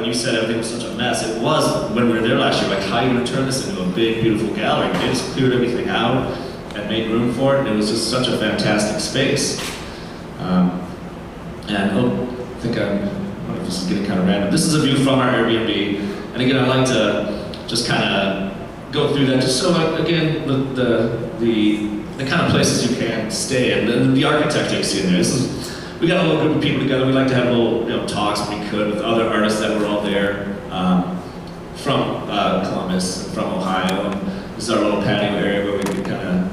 you said everything was such a mess, it was when we were there last year, like how you would turn this into a big, beautiful gallery. They just cleared everything out and made room for it, and it was just such a fantastic space. And I think I wonder if this is getting kind of random. This is a view from our Airbnb, and again, I'd like to just kind of go through that, just so again, the kind of places you can stay in, and the architecture you see in there. We got a little group of people together. We like to have little talks when we could with other artists that were all there from Columbus and from Ohio. And this is our little patio area where we could kind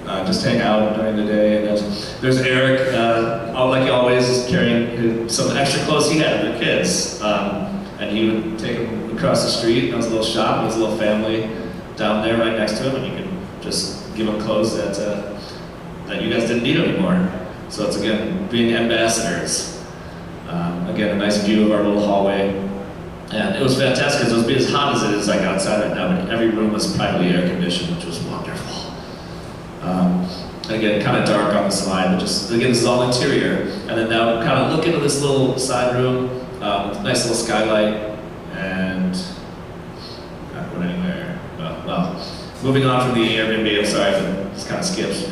of just hang out during the day. And there's Eric, like he always, is carrying some extra clothes he had for the kids. And he would take them across the street. There was a little shop, there was a little family down there right next to him, and you could just give them clothes that you guys didn't need anymore. So it's, again, being ambassadors. Again, a nice view of our little hallway. And it was fantastic because it was being as hot as it is like outside right now, but every room was privately air conditioned, which was wonderful. And again, kind of dark on the side, but just, again, this is all interior. And then now kind of look into this little side room, nice little skylight, and not going anywhere. Well, moving on from the Airbnb, I'm sorry if it just kind of skips.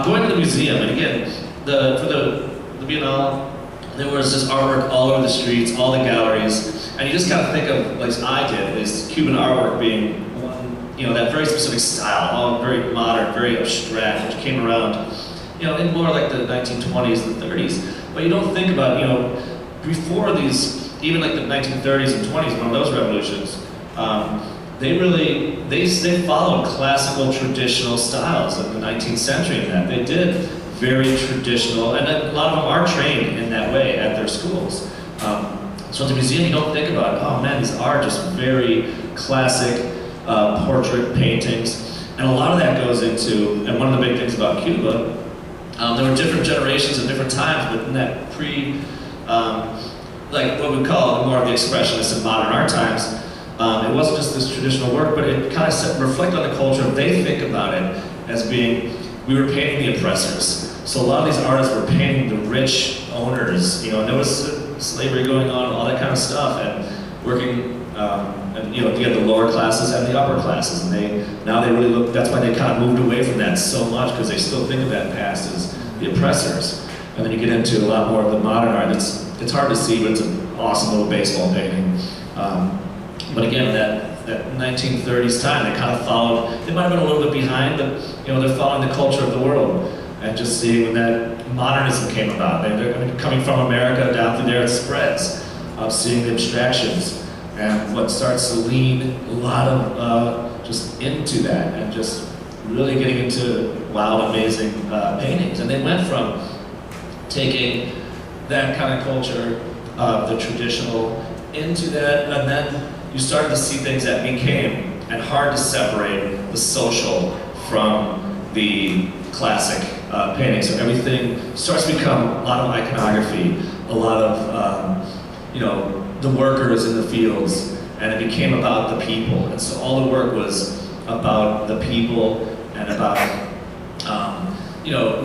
Going to the museum, and again, for the Biennale, there was just artwork all over the streets, all the galleries, and you just kind of think of, like I did, is Cuban artwork being one, that very specific style, all very modern, very abstract, which came around, in more like the 1920s and 30s. But you don't think about, before these, even like the 1930s and 20s, one of those revolutions, they followed classical traditional styles of the 19th century in that. They did very traditional, and a lot of them are trained in that way at their schools. So at the museum, you don't think about, oh man, these are just very classic portrait paintings. And a lot of that goes into, and one of the big things about Cuba, there were different generations at different times, but in that like what we call more of the expressionist and modern art times, it wasn't just this traditional work, but it kind of reflected on the culture. They think about it as being, we were painting the oppressors. So a lot of these artists were painting the rich owners, and there was slavery going on, all that kind of stuff, and working, and you had the lower classes and the upper classes, and now they really look, that's why they kind of moved away from that so much, because they still think of that past as the oppressors. And then you get into a lot more of the modern art. It's hard to see, but it's an awesome little baseball painting. But again, that 1930s time, they kind of followed, they might have been a little bit behind, but they're following the culture of the world. And just seeing when that modernism came about. They're coming from America down through there, it spreads. Seeing the abstractions and what starts to lean a lot of just into that, and just really getting into wild, amazing paintings. And they went from taking that kind of culture, the traditional, into that, and then you started to see things that became, and hard to separate, the social from the classic painting. So everything starts to become a lot of iconography, a lot of, the workers in the fields, and it became about the people. And so all the work was about the people and about,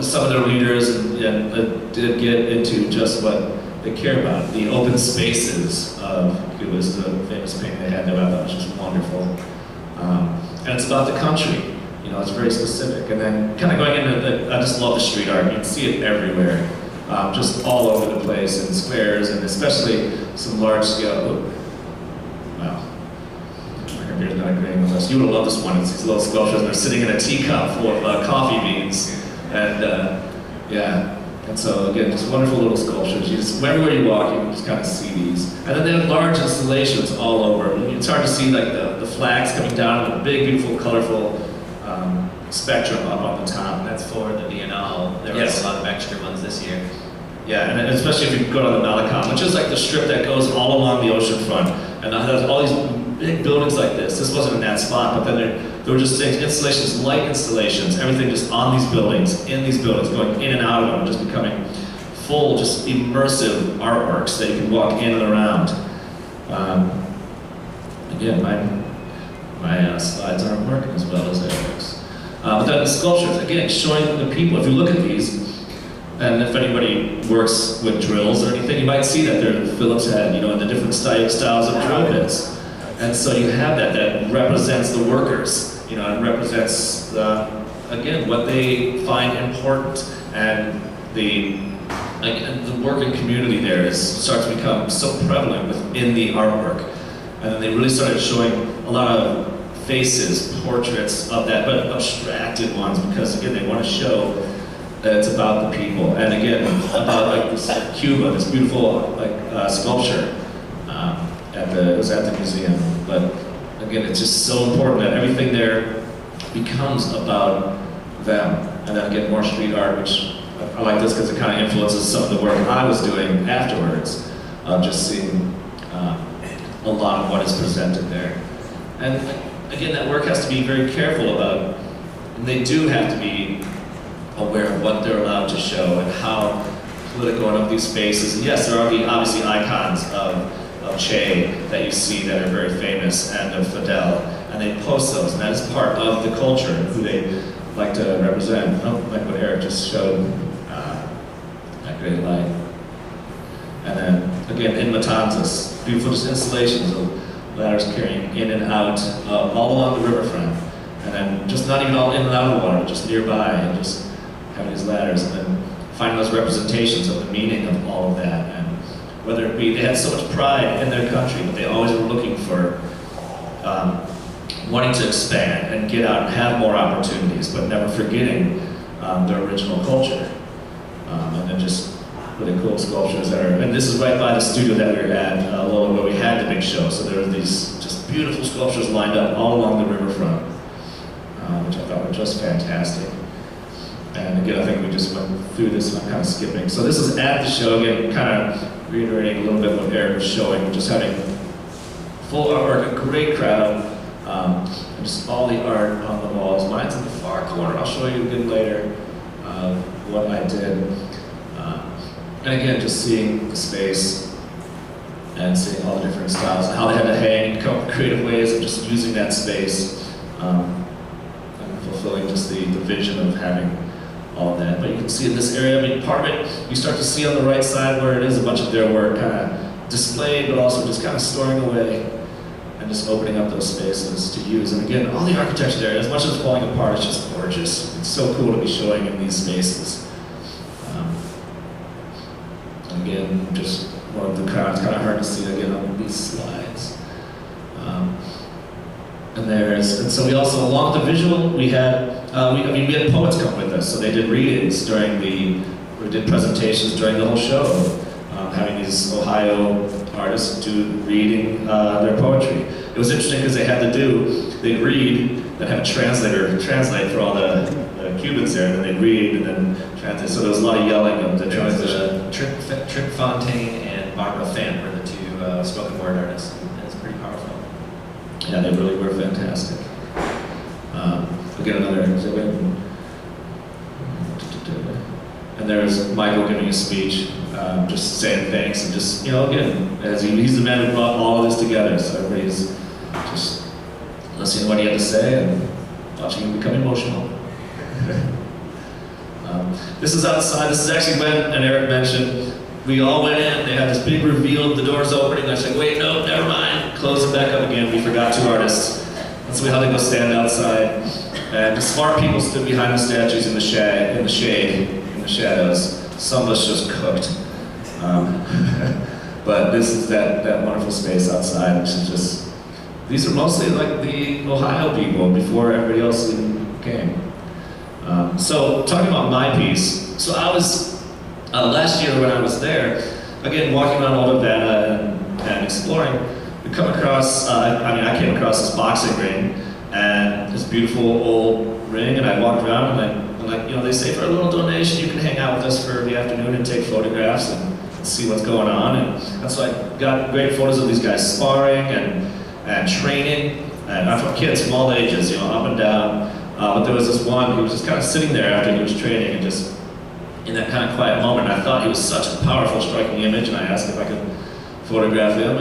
some of their leaders, and did get into just what they care about. The open spaces of Cuba is the famous painting they had there, I thought was just wonderful. And it's about the country. It's very specific. And then kind of going into I just love the street art. You can see it everywhere, just all over the place, in squares, and especially some large scale. Wow, my computer's not agreeing with us. You would have loved this one. It's these little sculptures, and they're sitting in a teacup full of coffee beans. And and so again, just wonderful little sculptures. Everywhere you walk, you can just kind of see these. And then they have large installations all over. It's hard to see like the flags coming down, and the big, beautiful, colorful spectrum up on the top. That's for the Biennale. There was a lot of extra ones this year. Yeah, and especially if you go to the Malecon, which is like the strip that goes all along the ocean front. And there's all these big buildings like this. This wasn't in that spot, but then there were just things, installations, light installations, everything just on these buildings, in these buildings, going in and out of them, just becoming full, just immersive artworks that you can walk in and around. Again, my slides aren't working as well as Eric's. But then the sculptures, again, showing the people. If you look at these, And if anybody works with drills or anything, you might see that they're Phillips head, you know, in the different styles of drill bits. And so you have that represents the workers, you know, and represents, again, what they find important. And the working community there starts to become so prevalent within the artwork. And then they really started showing a lot of faces, portraits of that, but abstracted ones, because again, they want to show that it's about the people. And again, about like this Cuba, this beautiful sculpture it was at the museum. But again, it's just so important that everything there becomes about them. And then again, more street art, which I like this because it kind of influences some of the work I was doing afterwards, of just seeing a lot of what is presented there. And again, that work has to be very careful about, and they do have to be aware of what they're allowed to show and how political and of these spaces. And yes, there are obviously icons of Che that you see that are very famous, and of Fidel, and they post those, and that is part of the culture and who they like to represent. Like what Eric just showed, that great light. And then again, in Matanzas, beautiful just installations of ladders carrying in and out all along the riverfront, and then just not even all in and out of the water, but just nearby, and just having these ladders, and then finding those representations of the meaning of all of that. And whether it be, they had so much pride in their country, but they always were looking for wanting to expand and get out and have more opportunities, but never forgetting their original culture. And then just really cool sculptures that are, and this is right by the studio that we were at, Lola, where we had the big show. So there were these just beautiful sculptures lined up all along the riverfront, which I thought were just fantastic. And again, I think we just went through this, and I'm kind of skipping. So this is at the show, again, kind of reiterating a little bit what Eric was showing, just having full artwork, a great crowd, and just all the art on the walls. Mine's in the far corner. I'll show you again later what I did. And again, just seeing the space and seeing all the different styles and how they had to hang and come up with creative ways of just using that space and fulfilling just the vision of having all of that. But you can see in this area, I mean, part of it, you start to see on the right side where it is a bunch of their work kind of displayed, but also just kind of storing away and just opening up those spaces to use. And again, all the architecture there, as much as it's falling apart, it's just gorgeous. It's so cool to be showing in these spaces. Again, just one of the crowds, kind of hard to see again on these slides. And so we also, along with the visual, we had we had poets come with us, so they did readings we did presentations during the whole show, having these Ohio artists reading their poetry. It was interesting because they'd read, then have a translator translate for all the Cubans there, and then they'd read and then translate. So there was a lot of yelling of the translation. Tripp Fontaine and Barbara Fant were the two spoken word artists, and it's pretty powerful. Yeah, they really were fantastic. Again, another exhibit. And there's Michael giving a speech, just saying thanks, and just, you know, again, he's the man who brought all of this together, so everybody's just listening to what he had to say and watching him become emotional. This is outside. This is actually when, and Eric mentioned, we all went in, they had this big reveal of the doors opening, and I said, wait, no, never mind, close it back up again, we forgot two artists. And so we had to go stand outside, and the smart people stood behind the statues in the shade, in the shadows. Some of us just cooked. But this is that wonderful space outside, which is just, these are mostly like the Ohio people before everybody else even came. So talking about my piece, so I was, last year when I was there, again, walking around Old Havana and exploring, we come across, I came across this boxing ring, and this beautiful old ring, and I walked around, and you know, they say for a little donation, you can hang out with us for the afternoon and take photographs and see what's going on, and so I got great photos of these guys sparring and training, and I'm from kids from all ages, you know, up and down. But there was this one, he was just kind of sitting there after he was training, and just in that kind of quiet moment, I thought he was such a powerful, striking image, and I asked if I could photograph him,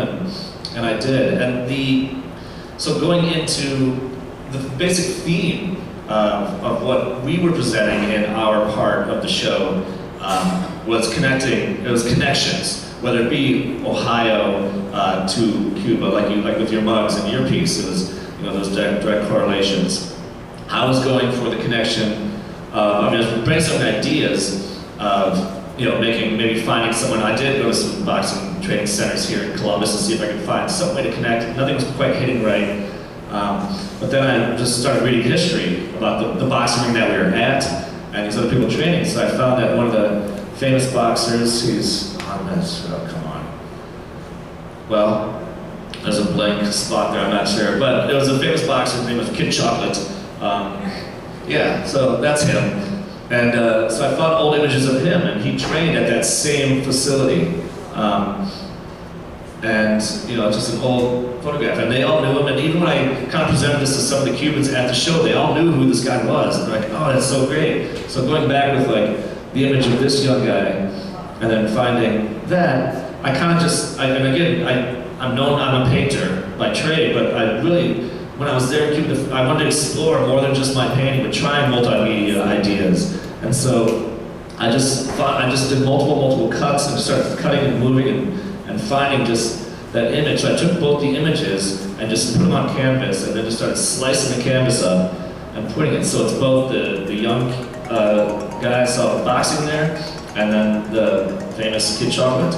and I did. And so going into the basic theme of what we were presenting in our part of the show was connecting. It was connections, whether it be Ohio to Cuba, like with your mugs and your piece. It was those direct correlations. I was going for the connection. I was brainstorming ideas of maybe finding someone. I did go to some boxing training centers here in Columbus to see if I could find some way to connect. Nothing was quite hitting right. But then I just started reading history about the boxing ring that we were at and these other people training. So I found that one of the famous boxers, he's on this, come on. Well, there's a blank spot there, I'm not sure. But it was a famous boxer, his name was Kid Chocolate. Yeah, so that's him. And so I found old images of him, and he trained at that same facility. And just an old photograph, and they all knew him. And even when I kind of presented this to some of the Cubans at the show, they all knew who this guy was. And they're like, "Oh, that's so great!" So going back with the image of this young guy, and then finding that, I kind of just, I'm a painter by trade, but I really, when I was there in Cuba, I wanted to explore more than just my painting, but try multimedia ideas. And so I just did multiple cuts and started cutting and moving and finding just that image. So I took both the images and just put them on canvas, and then just started slicing the canvas up and putting it. So it's both the young guy I saw boxing there, and then the famous Kid Chocolate.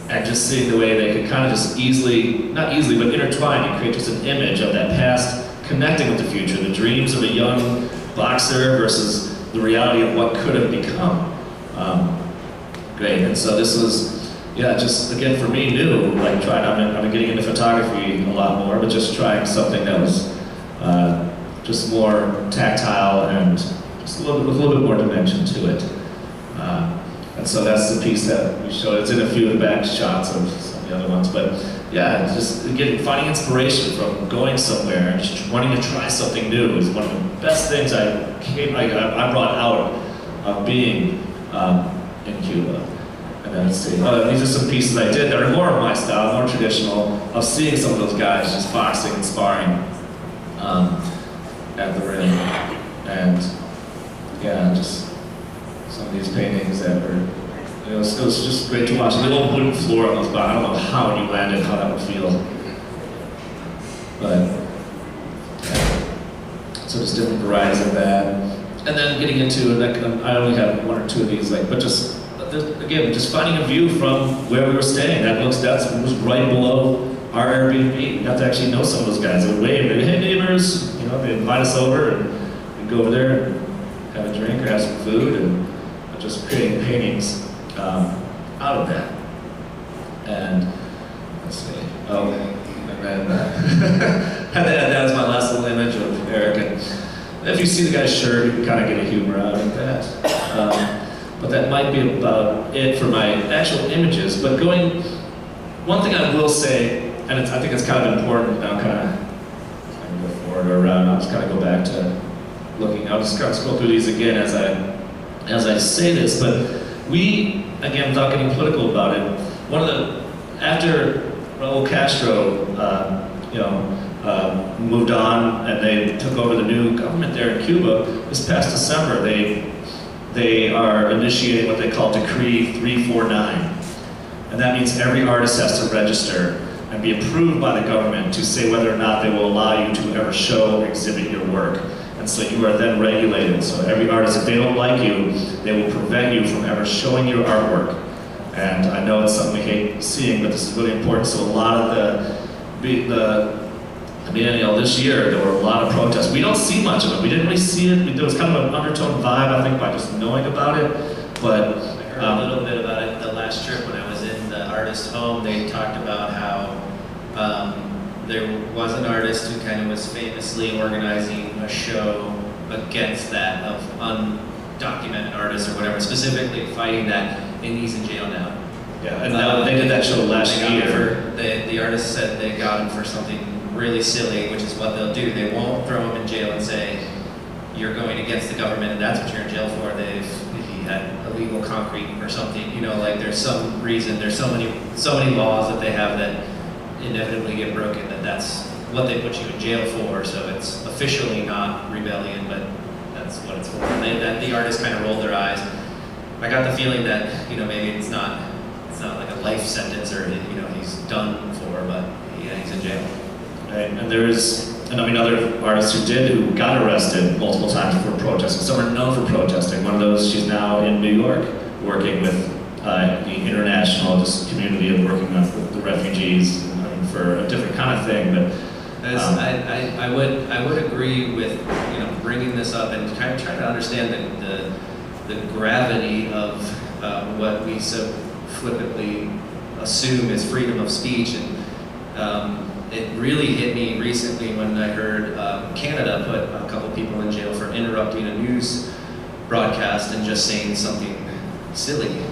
And just seeing the way they could kind of just not easily, but intertwine and create just an image of that past connecting with the future, the dreams of a young boxer versus the reality of what could have become. Great, and so this was, just again for me new, I've been getting into photography a lot more, but just trying something that was just more tactile and just with a little bit more dimension to it. And so that's the piece that we showed. It's in a few of the back shots of some of the other ones. But yeah, just again, finding inspiration from going somewhere and just wanting to try something new is one of the best things I brought out of being in Cuba. And then let's see, these are some pieces I did that are more of my style, more traditional, of seeing some of those guys just boxing and sparring at the ring. And yeah, just some of these paintings that were, it was just great to watch. The old wooden floor on those boxes, I don't know how when you landed, how that would feel. But, yeah. So just different varieties of that. And then getting into, I only have one or two of these, but just, again, just finding a view from where we were staying. That was right below our Airbnb. We got to actually know some of those guys. They would wave, they'd be, "Hey neighbors," they'd invite us over, and we'd go over there and have a drink or have some food, and just creating paintings out of that. And let's see, and then that was my last little image of Eric. And if you see the guy's shirt, you can kind of get a humor out of that. But that might be about it for my actual images. But one thing I will say, and I think it's kind of important, I'll kind of go forward or around, I'll just kind of go back to looking, I'll just kind of scroll through these again as I say this, but we, again, without getting political about it, after Raul Castro, moved on and they took over the new government there in Cuba, this past December, they are initiating what they call Decree 349. And that means every artist has to register and be approved by the government to say whether or not they will allow you to ever show or exhibit your work. And so you are then regulated. So every artist, if they don't like you, they will prevent you from ever showing your artwork. And I know it's something we hate seeing, but this is really important. So a lot of this year, there were a lot of protests. We don't see much of it. We didn't really see it. There was kind of an undertone vibe, I think, by just knowing about it. But I heard a little bit about it the last trip when I was in the artist's home. They talked about how there was an artist who kind of was famously organizing a show against that of undocumented artists or whatever, specifically fighting that, and he's in jail now. Yeah, and now they did that show last year. The artist said they got him for something really silly, which is what they'll do. They won't throw him in jail and say, "You're going against the government and that's what you're in jail for." He had illegal concrete or something, there's some reason, there's so many laws that they have that inevitably get broken, that's what they put you in jail for. So it's officially not rebellion, but that's what it's for. And the artists kind of rolled their eyes. I got the feeling that, maybe it's not like a life sentence or, he's done for, but yeah, he's in jail. Right, and I mean, other artists who got arrested multiple times for protesting. Some are known for protesting. One of those, she's now in New York, working with the international community of working with the refugees for a different kind of thing. But I would agree with bringing this up and kind of trying to understand the gravity of what we so flippantly assume is freedom of speech, and it really hit me recently when I heard Canada put a couple people in jail for interrupting a news broadcast and just saying something silly.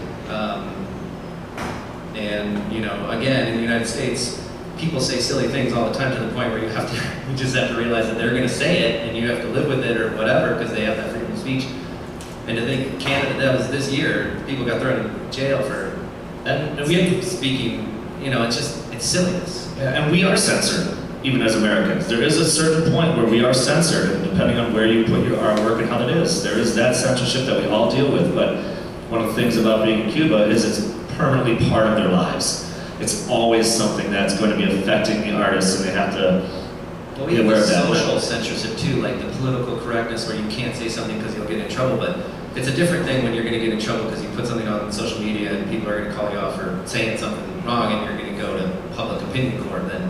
And again, in the United States, people say silly things all the time to the point where you just have to realize that they're going to say it and you have to live with it or whatever because they have that freedom of speech. And to think Canada, that was this year, people got thrown in jail for speaking, it's silliness. Yeah, and we are censored, even as Americans. There is a certain point where we are censored, and depending on where you put your artwork and how that is. There is that censorship that we all deal with, but one of the things about being in Cuba is it's permanently part of their lives. It's always something that's going to be affecting the artists, and they have to be aware of that. Social censorship too, like the political correctness where you can't say something because you'll get in trouble, but it's a different thing when you're going to get in trouble because you put something on social media and people are going to call you out for saying something wrong and you're going to go to public opinion court than,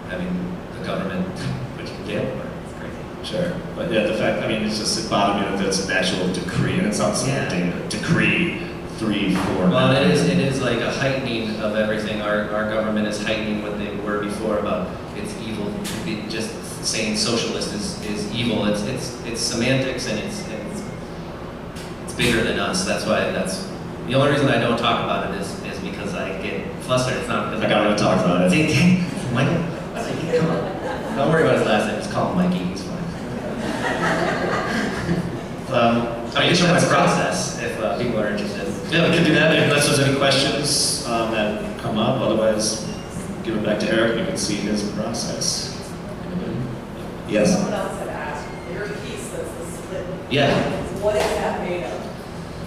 having the government put you in jail for. It's crazy. Sure. But yeah, the fact, it bothered me that it's an actual decree, and it's not something, decree 3, 4. Well, it is like a heightening of everything. Our government is heightening what they were before about it's evil. Just saying socialist is evil. It's semantics and it's bigger than us. That's the only reason I don't talk about it is because I get flustered. It's not because I gotta talk about it. Michael, come on. Don't worry about his last name. Just call him Mikey. He's fine. I can show my process if people are interested. Yeah, we can do that unless there's any questions that come up. Otherwise, give it back to Eric. You can see his process. Anybody? Yes. Someone else had asked, your piece that's the split. Yeah. What is that made of?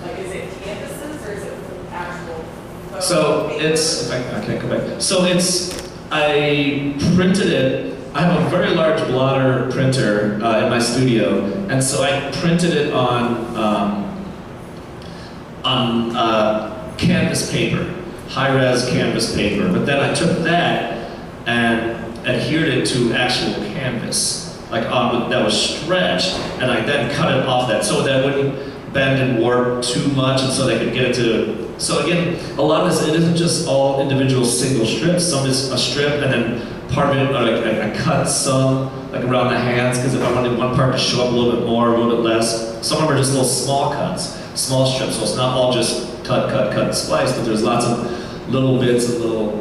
Like, is it canvases or is it actual? So it's, I can't go back. So I printed it. I have a very large blotter printer in my studio, and so I printed it on canvas paper, high-res canvas paper. But then I took that and adhered it to actual canvas, that was stretched, and I then cut it off that so that wouldn't bend and warp too much, and so they could get it to. So again, a lot of this, it isn't just all individual single strips. Some is a strip, and then part of it, I cut some around the hands, because if I wanted one part to show up a little bit more, a little bit less. Some of them are just little small cuts, small strips, so it's not all just cut, and splice, but there's lots of little bits and little,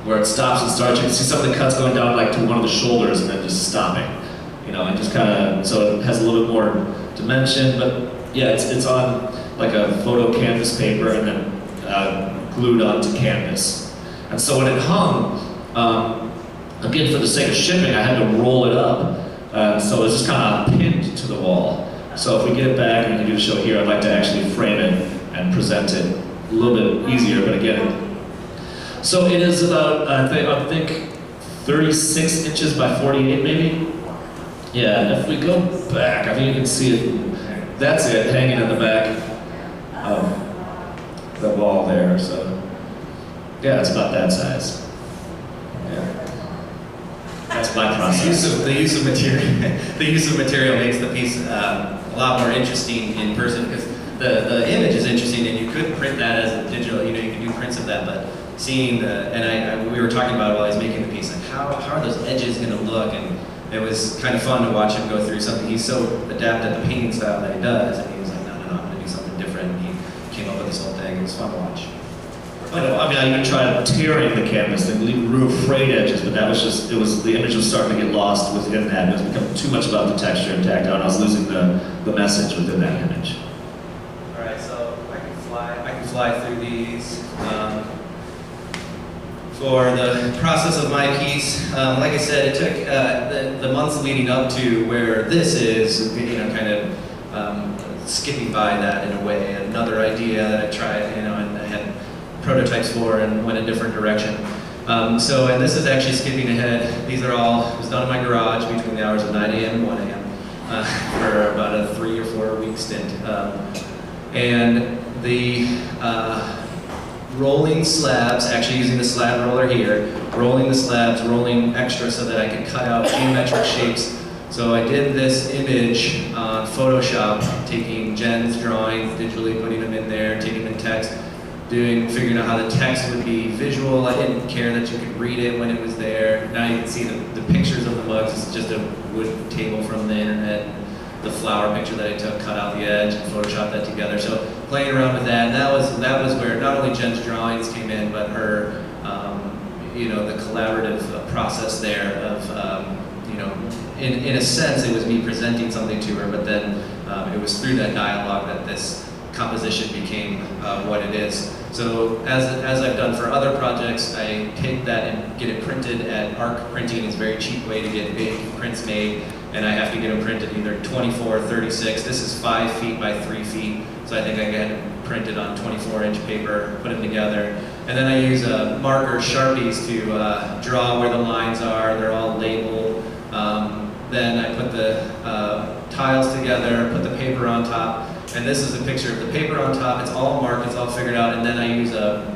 where it stops and starts. You can see some of the cuts going down to one of the shoulders and then just stopping. And just kind of, so it has a little bit more dimension, but yeah, it's on a photo canvas paper and then glued onto canvas. And so when it hung, again, for the sake of shipping, I had to roll it up, so it's just kind of pinned to the wall. So if we get it back and we can do the show here, I'd like to actually frame it and present it a little bit easier, but again, so it is about, I think 36 inches by 48 maybe? Yeah, and if we go back, I think you can see it, that's it, hanging in the back of the wall there, so yeah, it's about that size. Yeah. That's my process. The use of material makes the piece a lot more interesting in person, because the image is interesting, and you could print that as a digital. You can do prints of that, but seeing we were talking about it while I was making the piece, how are those edges going to look? And it was kind of fun to watch him go through something. He's so adept at the painting style that he does, and he was like, no, I'm going to do something different. And he came up with this whole thing. It was fun to watch. I even tried tearing the canvas and leave real frayed edges, but that was just, the image was starting to get lost within that. It was becoming too much about the texture and tactile, and I was losing the message within that image. All right, so I can fly through these. For the process of my piece, like I said, it took the months leading up to where this is, kind of skipping by that in a way. Another idea that I tried, and I had prototypes for and went a different direction. And this is actually skipping ahead. These are all, it was done in my garage between the hours of 9 a.m. and 1 a.m. For about a 3 or 4 week stint. And the rolling slabs, actually using the slab roller here, rolling the slabs, rolling extra so that I could cut out geometric shapes. So I did this image on Photoshop, taking Jen's drawings, digitally putting them in there, taking them in text, figuring out how the text would be visual. I didn't care that you could read it when it was there. Now you can see the pictures of the mugs. It's just a wood table from the internet. The flower picture that I took, cut out the edge, and photoshopped that together. So playing around with that, and that was where not only Jen's drawings came in, but her, the collaborative process there of, in a sense, it was me presenting something to her, but then it was through that dialogue that this composition became what it is. So as I've done for other projects, I take that and get it printed at ARC Printing. It's a very cheap way to get big prints made, and I have to get them printed either 24 or 36. This is 5 feet by 3 feet, so I think I get them printed on 24-inch paper, put them together. And then I use marker Sharpies to draw where the lines are. They're all labeled. Then I put the tiles together, put the paper on top, and this is a picture of the paper on top. It's all marked, it's all figured out, and then I use a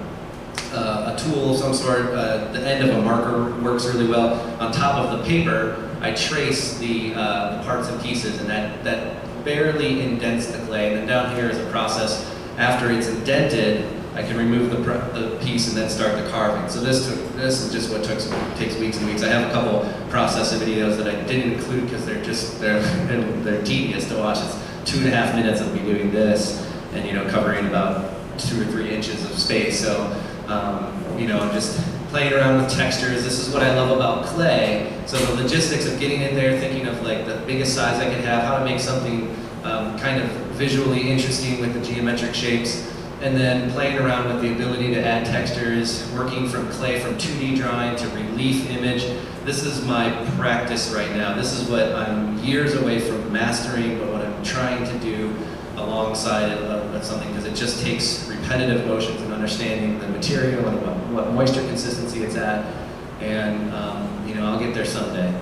tool of some sort. The end of a marker works really well. On top of the paper, I trace the parts and pieces, and that barely indents the clay. And then down here is a process. After it's indented, I can remove the piece and then start the carving. So this is just what takes weeks and weeks. I have a couple process videos that I didn't include because they're tedious to watch. It's 2.5 minutes of me doing this and covering about 2 or 3 inches of space. So I'm just playing around with textures. This is what I love about clay. So the logistics of getting in there, thinking of like the biggest size I could have, how to make something kind of visually interesting with the geometric shapes. And then playing around with the ability to add textures, working from clay, from 2D drawing to relief image. This is my practice right now. This is what I'm years away from mastering, but what I'm trying to do alongside of something, because it just takes repetitive motions and understanding the material and what moisture consistency it's at. And I'll get there someday.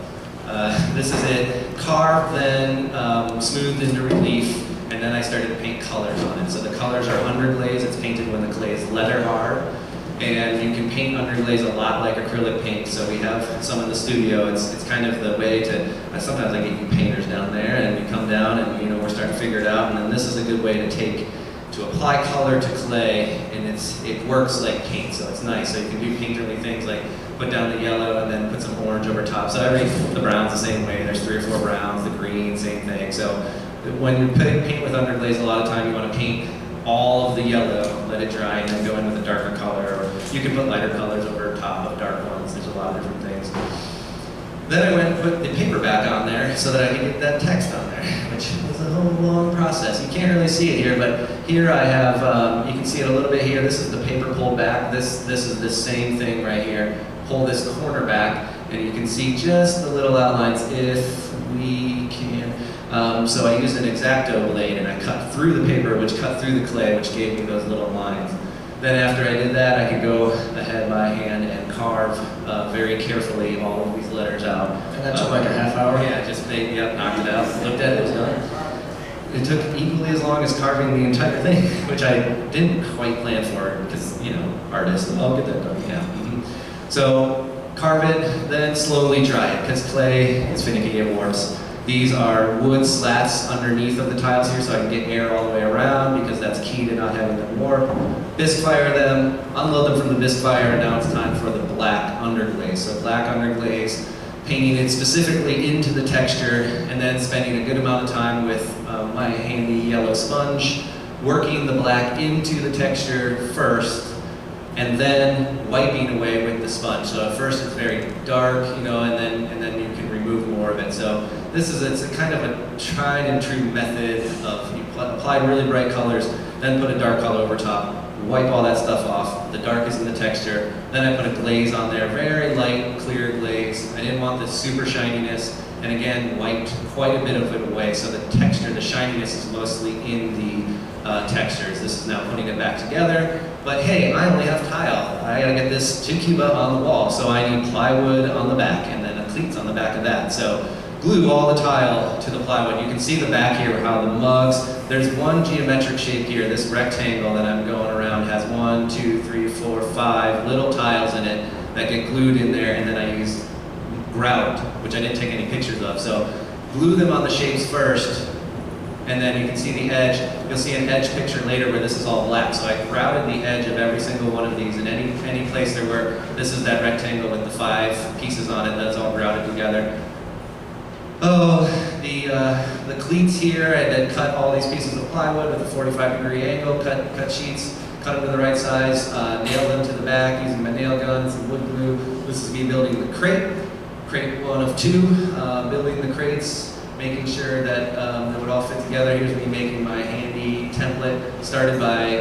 This is it. Carved, then smoothed into relief. And then I started to paint colors on it. So the colors are underglaze. It's painted when the clay is leather hard. And you can paint underglaze a lot like acrylic paint. So we have some in the studio. It's kind of the way to, sometimes I get you painters down there and you come down and we're starting to figure it out. And then this is a good way to apply color to clay, and it works like paint, so it's nice. So you can do painterly things like put down the yellow and then put some orange over top. So the brown's the same way. There's 3 or 4 browns, the green, same thing. So when you're putting paint with underglaze, a lot of time you want to paint all of the yellow, let it dry, and then go in with a darker color. Or you can put lighter colors over top of dark ones. There's a lot of different things. Then I went and put the paper back on there so that I could get that text on there, which was a whole long process. You can't really see it here, but here I have, you can see it a little bit here. This is the paper pulled back. This is the same thing right here. Pull this corner back, and you can see just the little outlines if we can. So I used an X-Acto blade, and I cut through the paper, which cut through the clay, which gave me those little lines. Then after I did that, I could go ahead by hand and carve very carefully all of these letters out. And that took like a half hour? Yeah, just knocked it out, looked at it, it was done. It took equally as long as carving the entire thing, which I didn't quite plan for, because, artist, I'll get that done, yeah. Mm-hmm. So carve it, then slowly dry it, because clay is finicky, it warps. These are wood slats underneath of the tiles here, so I can get air all the way around, because that's key to not having them warp. Bisque fire them, unload them from the bisque fire, and now it's time for the black underglaze. So black underglaze, painting it specifically into the texture, and then spending a good amount of time with my handy yellow sponge, working the black into the texture first, and then wiping away with the sponge. So at first it's very dark, and then you can remove more of it. So it's a kind of a tried and true method of you apply really bright colors, then put a dark color over top, wipe all that stuff off. The dark is in the texture. Then I put a glaze on there, very light, clear glaze. breaks. I didn't want the super shininess, and again, wiped quite a bit of it away, so the texture, the shininess is mostly in the textures. This is now putting it back together, but hey, I only have tile. I gotta get this Chicuba on the wall, so I need plywood on the back, and then cleats on the back of that. So glue all the tile to the plywood. You can see the back here, how the mugs, there's one geometric shape here, this rectangle that I'm going around has 1, 2, 3, 4, 5 little tiles in it that get glued in there, and then I use grout, which I didn't take any pictures of. So glue them on the shapes first, and then you can see the edge. You'll see an edge picture later where this is all black. So I grouted the edge of every single one of these, and any place there were, this is that rectangle with the 5 pieces on it, that's all grouted together. Oh, the cleats here, I then cut all these pieces of plywood with a 45-degree angle, cut sheets, cut them to the right size, nailed them to the back using my nail gun, some wood glue. This is me building the crate 1 of 2, building the crates, making sure that they would all fit together. Here's me making my handy template. Started by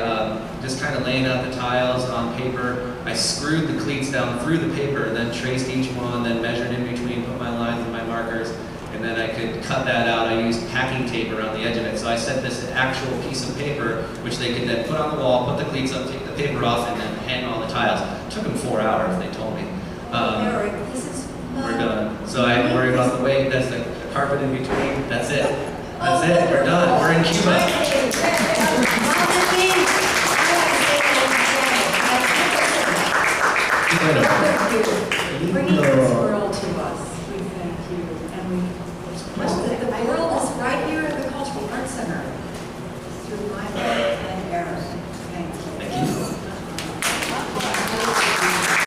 just kind of laying out the tiles on paper. I screwed the cleats down through the paper, then traced each one, then measured in between, put my lines and my markers, and then I could cut that out. I used packing tape around the edge of it. So I set this actual piece of paper, which they could then put on the wall, put the cleats up, take the paper off, and then hang all the tiles. It took them 4 hours, they told me. We're done. So I didn't worry about the weight. That's the carpet in between. That's it. That's it. We're done. We're in Cuba.